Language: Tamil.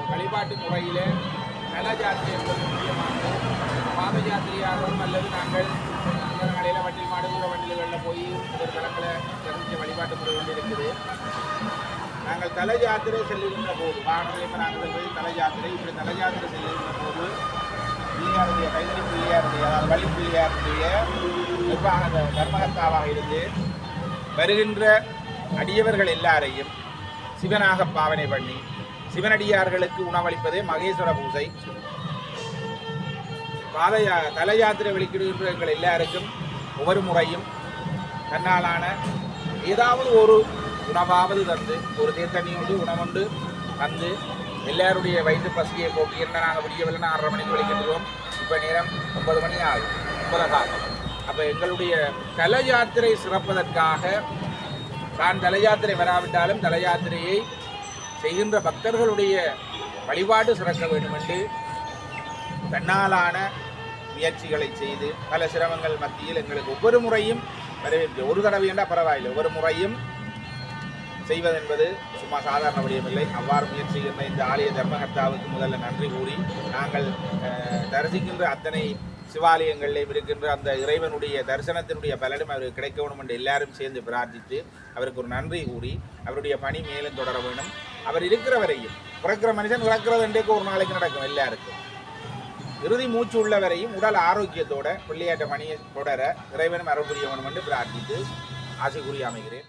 வழிபாட்டு முறையில் நல ஜாத்திரை என்பது முக்கியமானது. பாத யாத்திரையாகவும் அல்லது நாங்கள் கடையில் வண்டில் மாடுகிற வண்டில்களில் போய் ஒரு தளங்களை தெரிஞ்ச வழிபாட்டு முறை கொண்டு இருக்குது. நாங்கள் தல யாத்திரை செல்லுகின்ற போது வாகனத்தில் நாங்கள் போய் தல யாத்திரை இப்படி தல யாத்திரை செல்லுகின்ற போது பிள்ளையாருடைய கைதறி பிள்ளையாருடைய அதாவது வள்ளி பிள்ளையாருடைய நிர்வாக தர்மகர்த்தாவாக இருந்து வருகின்ற அடியவர்கள் எல்லாரையும் சிவனாக பாவனை பண்ணி சிவனடியார்களுக்கு உணவளிப்பதே மகேஸ்வர பூஜை. தல யாத்திரை வெளிக்கிடுகின்ற எங்கள் எல்லாருக்கும் ஒவ்வொரு முறையும் தன்னாலான ஏதாவது ஒரு உணவாவது தந்து ஒரு தேத்தண்ணியோடு உணவுண்டு தந்து எல்லாருடைய வயிற்று பசியை போட்டு என்ன நாங்கள் விடியவில்லை 6:30 மணிக்கு வெளிக்கிட்டுருவோம். இப்போ நேரம் 9 மணி ஆகும் 9 காலம். அப்போ எங்களுடைய தல யாத்திரை சிறப்பதற்காக தான் தல யாத்திரை வராவிட்டாலும் தல யாத்திரையை செய்கின்ற பக்தர்களுடைய வழிபாடு சிறக்க வேண்டும் என்று தன்னாலான முயற்சிகளை செய்து பல சிரமங்கள் மத்தியில் எங்களுக்கு ஒவ்வொரு முறையும் வரவேற்பு. ஒரு தடவை என்றால் பரவாயில்லை, ஒவ்வொரு முறையும் செய்வதென்பது சும்மா சாதாரண விடயமில்லை. அவ்வாறு முயற்சிக்கின்ற இந்த ஆலய தர்மகர்த்தாவுக்கு முதல்ல நன்றி கூறி நாங்கள் தரிசிக்கின்ற அத்தனை சிவாலயங்களிலும் இருக்கின்ற அந்த இறைவனுடைய தரிசனத்தினுடைய பலனும் அவருக்கு கிடைக்க வேண்டும் என்று எல்லாரும் சேர்ந்து பிரார்த்தித்து அவருக்கு ஒரு நன்றி கூறி அவருடைய பணி மேலும் தொடர வேண்டும். அவர் இருக்கிற வரையும் பிறக்கிற மனுஷன் இறக்கிறது என்றைக்கு ஒரு நாளைக்கு நடக்கும் எல்லாருக்கும். இறுதி மூச்சு உள்ளவரையும் உடல் ஆரோக்கியத்தோட பிள்ளையாட்ட பணியை தொடர இறைவனும் அருள் புரிய வேண்டும் என்று பிரார்த்தித்து ஆசை கூறி அமைகிறேன்.